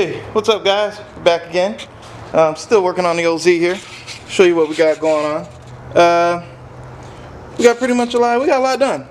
Hey, what's up guys? Back again. Still working on the OZ here. Show you what we got going on. We got pretty much we got a lot done.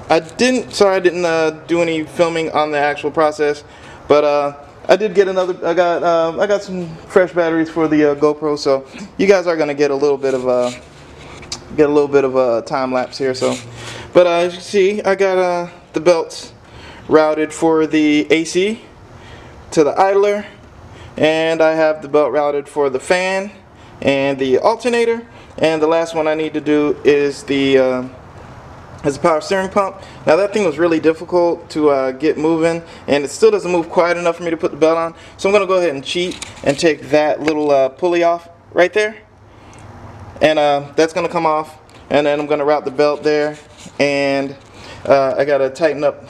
I didn't do any filming on the actual process, but I did get I got some fresh batteries for the GoPro, so you guys are gonna get a little bit of a time lapse here. So, but as you can see, I got the belts routed for the AC to the idler, and I have the belt routed for the fan and the alternator, and the last one I need to do is the power steering pump. Now that thing was really difficult to get moving, and it still doesn't move quite enough for me to put the belt on, so I'm going to go ahead and cheat and take that little pulley off right there, and that's going to come off, and then I'm going to route the belt there, and I got to tighten up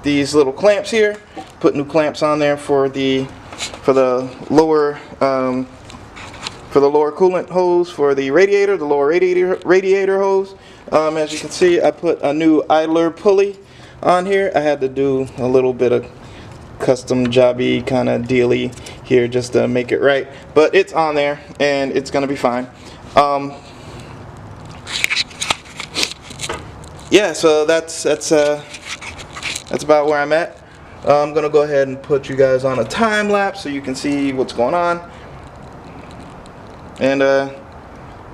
these little clamps here, put new clamps on there for the lower coolant hose for the radiator, the lower radiator hose. As you can see, I put a new idler pulley on here. I had to do a little bit of custom jobby kind of dealy here just to make it right, but it's on there and it's gonna be fine. Yeah, so that's about where I'm at. I'm gonna go ahead and put you guys on a time lapse so you can see what's going on, and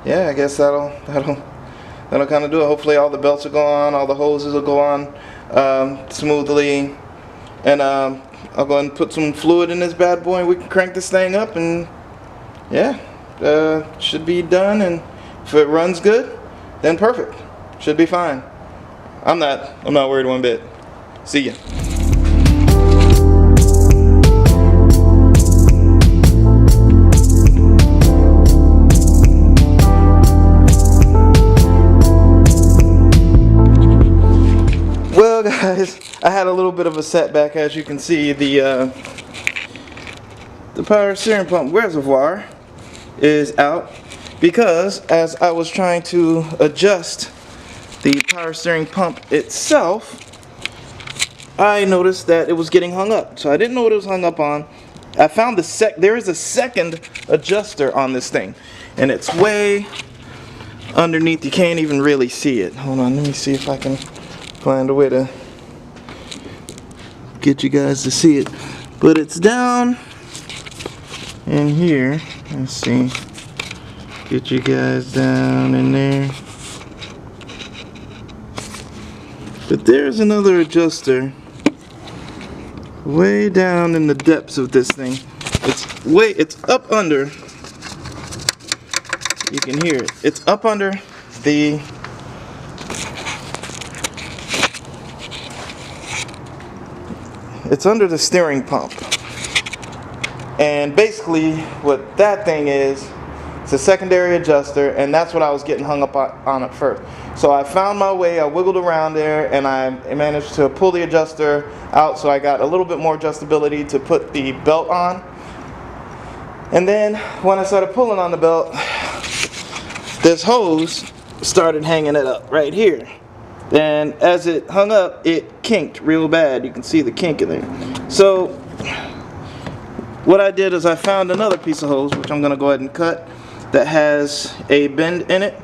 yeah, I guess that'll kind of do it. Hopefully all the belts will go on, all the hoses will go on smoothly, and I'll go ahead and put some fluid in this bad boy and we can crank this thing up, and yeah, should be done. And if it runs good, then perfect, should be fine. I'm not worried one bit. See ya. Well guys, I had a little bit of a setback. As you can see, the power steering pump reservoir is out because as I was trying to adjust the power steering pump itself, I noticed that it was getting hung up. So I didn't know what it was hung up on. I found there is a second adjuster on this thing, and it's way underneath. You can't even really see it. Hold on, let me see if I can find a way to get you guys to see it. But it's down in here. Let's see. Get you guys down in there. But there's another adjuster way down in the depths of this thing. It's up under, you can hear it. It's up under the steering pump. And basically what that thing is, it's a secondary adjuster, and that's what I was getting hung up on at first. So I found my way, I wiggled around there, and I managed to pull the adjuster out, so I got a little bit more adjustability to put the belt on. And then when I started pulling on the belt, this hose started hanging it up right here. And as it hung up, it kinked real bad. You can see the kink in there. So what I did is I found another piece of hose, which I'm going to go ahead and cut, that has a bend in it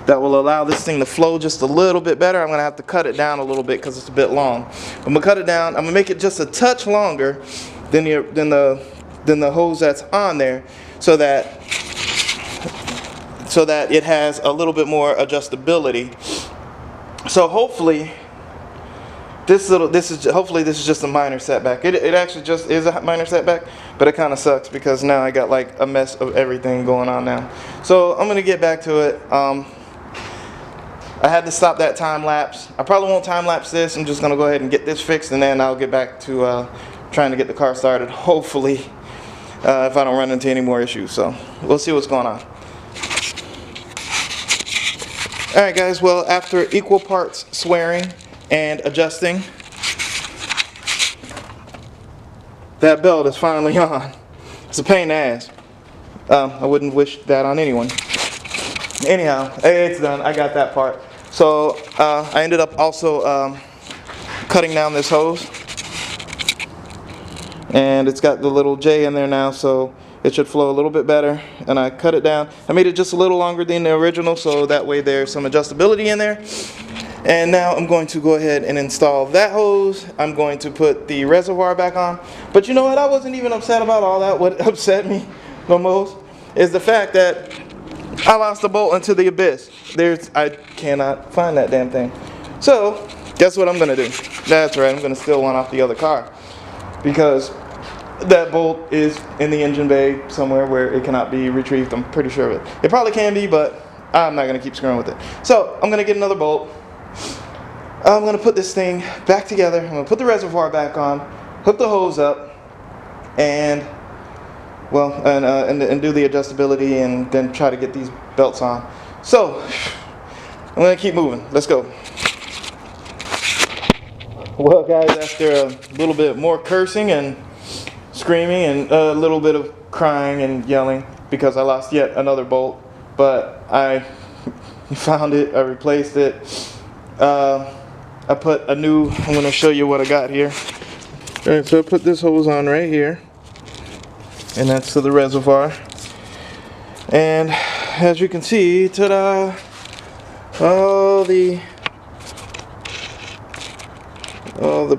that will allow this thing to flow just a little bit better. I'm going to have to cut it down a little bit because it's a bit long. I'm going to cut it down. I'm going to make it just a touch longer than the hose that's on there, so that it has a little bit more adjustability. So hopefully this is just a minor setback. It actually just is a minor setback, but it kind of sucks because now I got like a mess of everything going on now. So I'm gonna get back to it. I had to stop that time lapse. I probably won't time lapse this. I'm just gonna go ahead and get this fixed, and then I'll get back to trying to get the car started. Hopefully, if I don't run into any more issues. So we'll see what's going on. Alright guys, well, after equal parts swearing and adjusting, that belt is finally on. It's a pain in the ass. I wouldn't wish that on anyone. Anyhow, it's done. I got that part. So I ended up also cutting down this hose. and it's got the little J in there now, so it should flow a little bit better. And I cut it down. I made it just a little longer than the original, so that way there's some adjustability in there. And now I'm going to go ahead and install that hose. I'm going to put the reservoir back on. But you know what? I wasn't even upset about all that. What upset me the most is the fact that I lost a bolt into the abyss. I cannot find that damn thing. So guess what I'm gonna do? That's right, I'm gonna steal one off the other car, because that bolt is in the engine bay somewhere where it cannot be retrieved. I'm pretty sure of it. It probably can be, but I'm not gonna keep screwing with it. So I'm gonna get another bolt. I'm gonna put this thing back together. I'm gonna put the reservoir back on, hook the hose up, and and do the adjustability, and then try to get these belts on. So I'm gonna keep moving. Let's go. Well, guys, after a little bit more cursing and screaming and a little bit of crying and yelling because I lost yet another bolt, but I found it, I replaced it. I put a new, I'm going to show you what I got here. Alright, so I put this hose on right here, and that's to the reservoir. And as you can see, ta-da, all the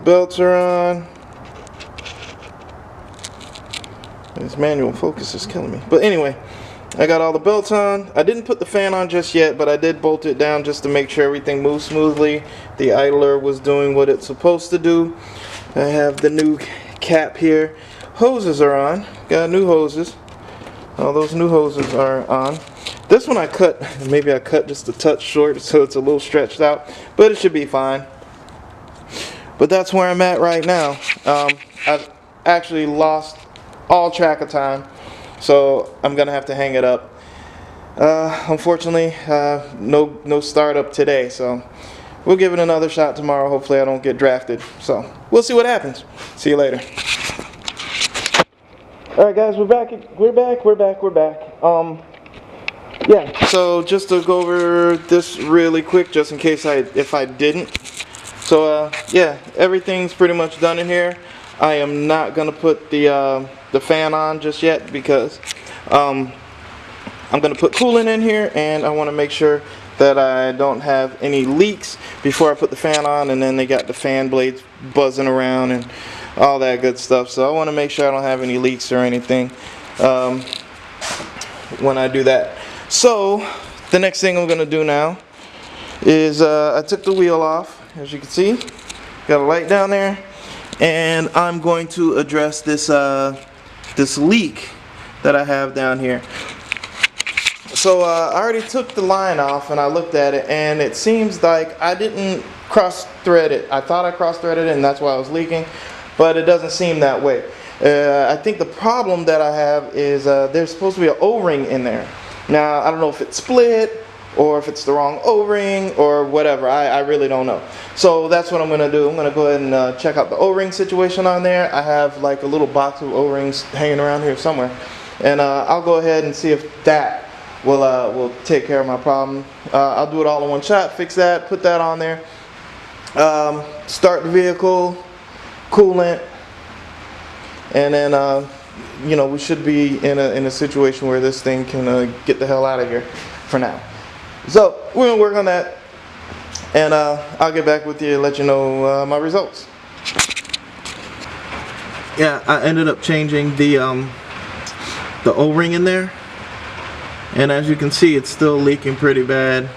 belts are on. This manual focus is killing me. But anyway, I got all the belts on. I didn't put the fan on just yet, but I did bolt it down just to make sure everything moves smoothly. The idler was doing what it's supposed to do. I have the new cap here. Hoses are on. Got new hoses. All those new hoses are on. This one I cut, maybe I cut just a touch short, so it's a little stretched out, but it should be fine. But that's where I'm at right now. I've actually lost all track of time, so I'm gonna have to hang it up. Unfortunately, no startup today, so we'll give it another shot tomorrow. Hopefully I don't get drafted, so we'll see what happens. See you later. Alright guys, we're back. Yeah, so just to go over this really quick, just in case if I didn't. So yeah, everything's pretty much done in here. I am not gonna put the fan on just yet, because I'm gonna put coolant in here, and I want to make sure that I don't have any leaks before I put the fan on, and then they got the fan blades buzzing around and all that good stuff. So I want to make sure I don't have any leaks or anything when I do that. So the next thing I'm gonna do now is I took the wheel off, as you can see, got a light down there, and I'm going to address this this leak that I have down here. So I already took the line off, and I looked at it, and it seems like I didn't cross thread it. I thought I cross threaded it, and that's why I was leaking, but it doesn't seem that way. I think the problem that I have is there's supposed to be an O-ring in there. Now I don't know if it's split or if it's the wrong O-ring or whatever. I really don't know. So that's what I'm going to do. I'm going to go ahead and check out the O-ring situation on there. I have like a little box of O-rings hanging around here somewhere, and I'll go ahead and see if that will take care of my problem. I'll do it all in one shot, fix that, put that on there, start the vehicle, coolant, and then you know, we should be in a situation where this thing can get the hell out of here for now. So we're gonna work on that, and I'll get back with you and let you know my results. Yeah, I ended up changing the O-ring in there, and as you can see, it's still leaking pretty bad.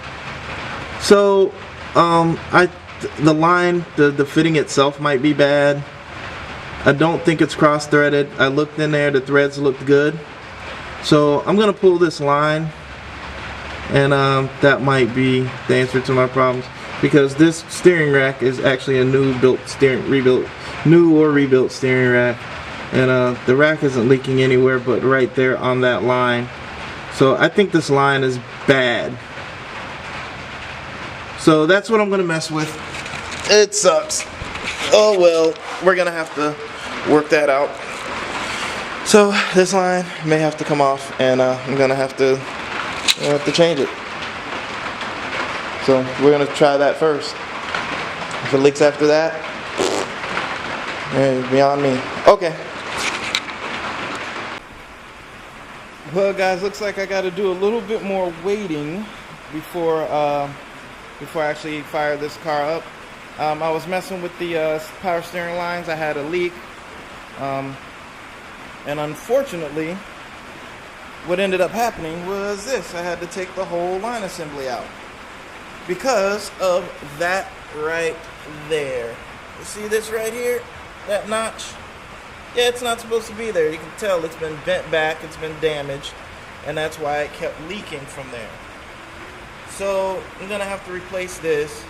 So the line, the fitting itself might be bad. I don't think it's cross-threaded. I looked in there, the threads looked good. So I'm gonna pull this line, and that might be the answer to my problems, because this steering rack is actually a new or rebuilt steering rack, and the rack isn't leaking anywhere but right there on that line. So I think this line is bad. So that's what I'm gonna mess with. It sucks. Oh well, we're gonna have to work that out. So this line may have to come off, and I'm gonna have to change it. So we're gonna try that first. If it leaks after that, it's beyond me. Okay, Well, guys, looks like I got to do a little bit more waiting before I actually fire this car up. I was messing with the power steering lines. I had a leak, and unfortunately, what ended up happening was this. I had to take the whole line assembly out because of that right there. You see this right here? That notch? Yeah, it's not supposed to be there. You can tell it's been bent back, it's been damaged, and that's why it kept leaking from there. So I'm gonna have to replace this.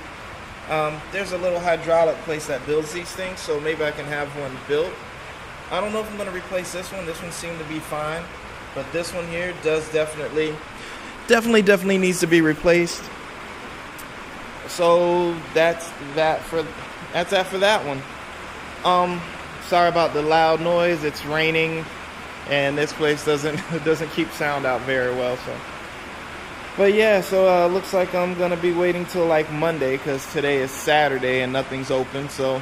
There's a little hydraulic place that builds these things, so maybe I can have one built. I don't know if I'm gonna replace this one. This one seemed to be fine, but this one here does definitely needs to be replaced. So that's that for that one. Sorry about the loud noise. It's raining, and this place doesn't keep sound out very well. So, but yeah, so looks like I'm gonna be waiting till like Monday because today is Saturday and nothing's open. So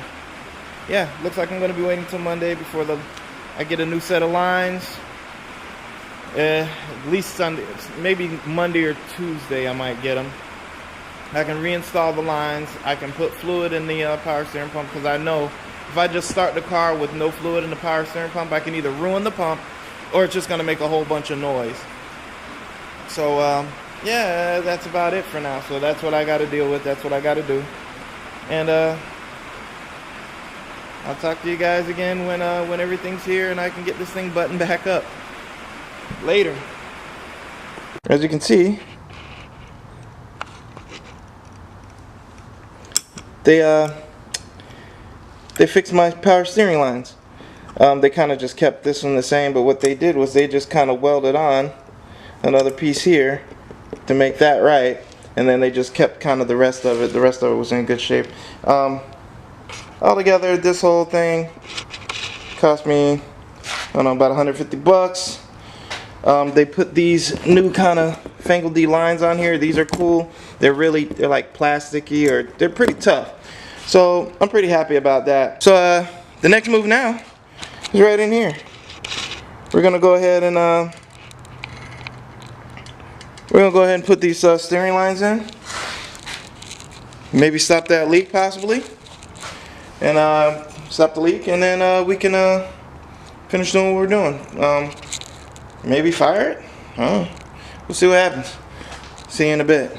yeah, looks like I'm gonna be waiting till Monday before I get a new set of lines. At least Sunday, maybe Monday or Tuesday I might get them. I can reinstall the lines. I can put fluid in the power steering pump because I know if I just start the car with no fluid in the power steering pump, I can either ruin the pump or it's just going to make a whole bunch of noise. So, yeah, that's about it for now. So that's what I got to deal with. That's what I got to do. And I'll talk to you guys again when everything's here and I can get this thing buttoned back up. Later. As you can see, they fixed my power steering lines. They kind of just kept this one the same, but what they did was they just kind of welded on another piece here to make that right, and then they just kept kind of the rest of it. The rest of it was in good shape. Altogether, this whole thing cost me, I don't know, about 150 bucks. They put these new kind of fangledy lines on here. These are cool. They're like plasticky, or they're pretty tough. So I'm pretty happy about that. So the next move now is right in here. We're gonna go ahead and put these steering lines in. Maybe stop that leak possibly, and stop the leak, and then we can finish doing what we're doing. Maybe fire it. We'll see what happens. See you in a bit.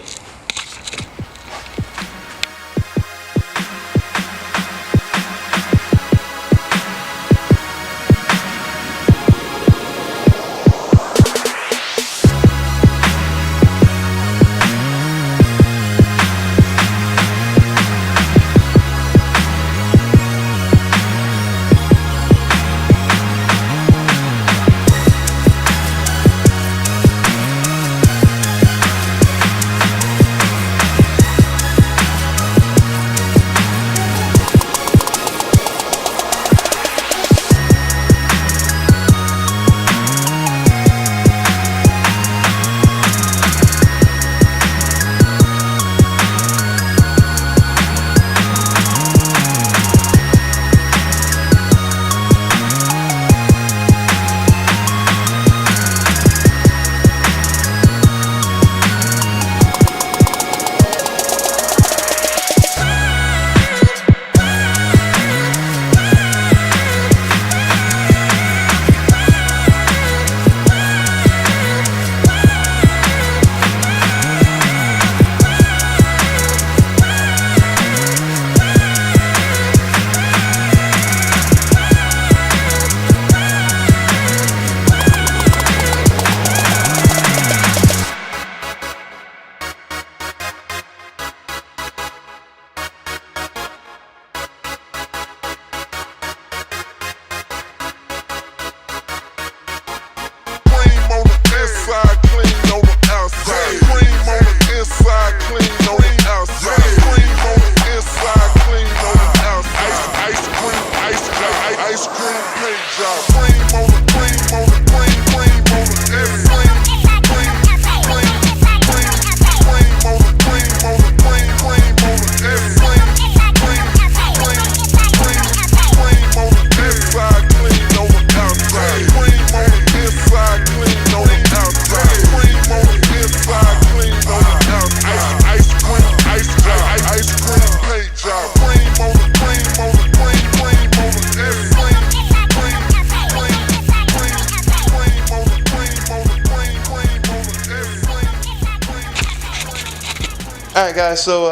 Alright guys, so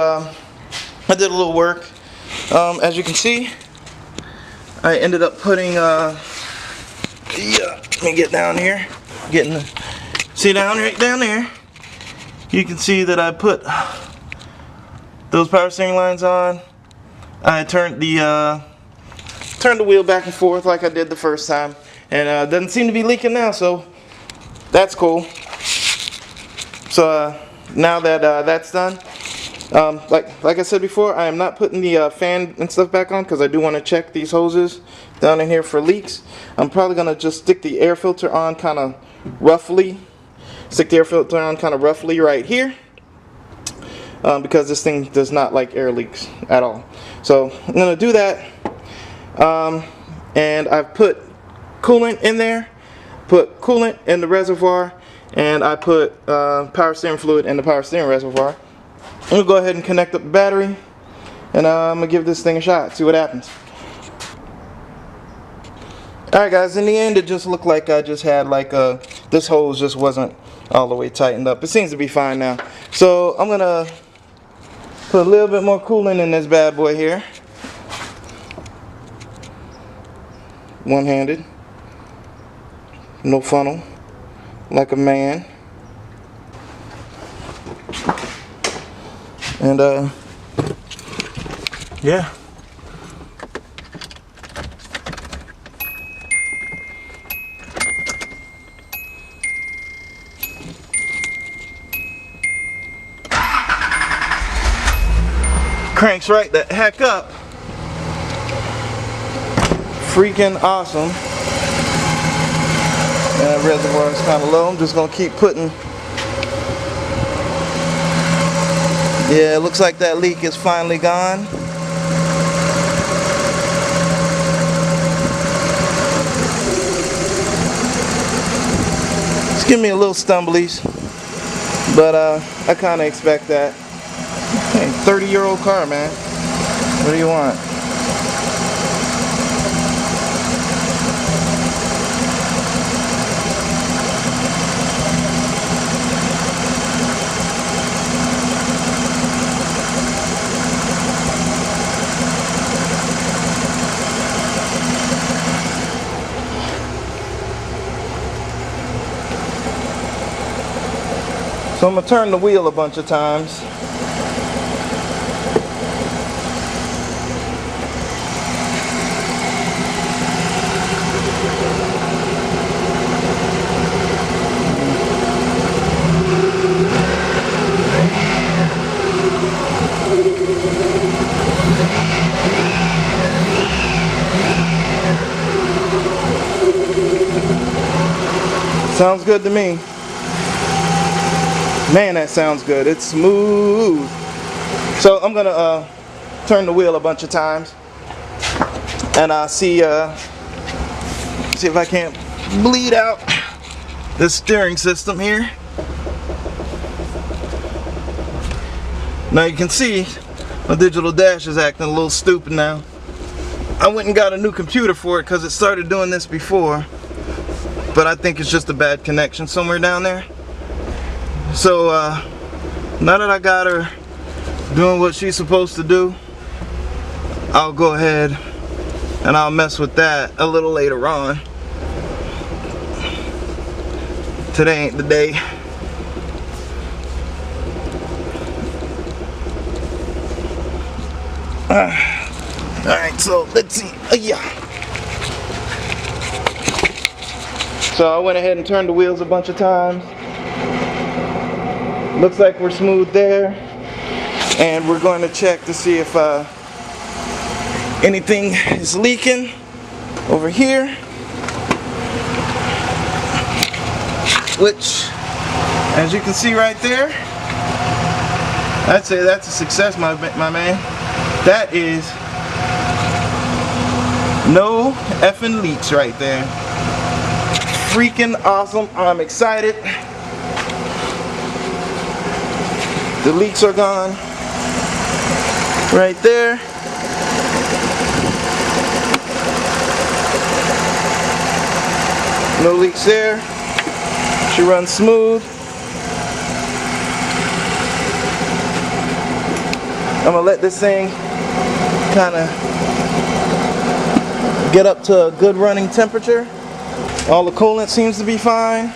I did a little work. As you can see, I ended up putting let me get down here. See right down there. You can see that I put those power steering lines on. I turned the wheel back and forth like I did the first time, and it doesn't seem to be leaking now, so that's cool. So now that that's done, like I said before, I am not putting the fan and stuff back on because I do want to check these hoses down in here for leaks. I'm probably going to just stick the air filter on kind of roughly. Stick the air filter on kind of roughly right here. Because this thing does not like air leaks at all. So I'm going to do that. And I've put coolant in there. Put coolant in the reservoir. And I put power steering fluid in the power steering reservoir. I'm going to go ahead and connect up the battery, and I'm going to give this thing a shot, see what happens. Alright guys, in the end it just looked like I just had like this hose just wasn't all the way tightened up. It seems to be fine now. So I'm going to put a little bit more coolant in this bad boy here. One-handed. No funnel. Like a man. And yeah. Cranks right the heck up. Freaking awesome. And that reservoir is kind of low. I'm just gonna keep putting. Yeah, it looks like that leak is finally gone. It's giving me a little stumblies, but I kind of expect that. Hey, 30-year-old car, man. What do you want? So I'm going to turn the wheel a bunch of times. Sounds good to me. Man, that sounds good. It's smooth. So I'm gonna turn the wheel a bunch of times, and see if I can't bleed out the steering system here. Now you can see my digital dash is acting a little stupid now. I went and got a new computer for it because it started doing this before, but I think it's just a bad connection somewhere down there. So now that I got her doing what she's supposed to do, I'll go ahead and I'll mess with that a little later on. Today ain't the day. Alright, so let's see. Yeah. So I went ahead and turned the wheels a bunch of times. Looks like we're smooth there, and we're going to check to see if anything is leaking over here, which, as you can see right there, I'd say that's a success, my man. That is no effing leaks right there. Freaking awesome. I'm excited. The leaks are gone right there. No leaks there. She runs smooth. I'm gonna let this thing kind of get up to a good running temperature. All the coolant seems to be fine.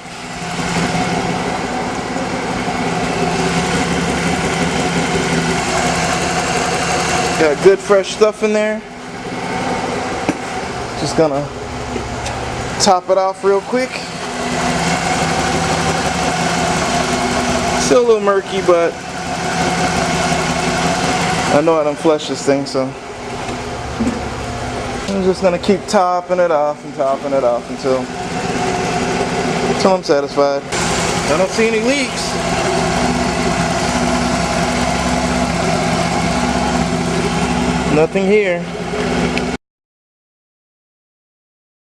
Got good fresh stuff in there. Just gonna top it off real quick. Still a little murky, but I know how to flush this thing, so I'm just gonna keep topping it off and topping it off until I'm satisfied. I don't see any leaks. Nothing here.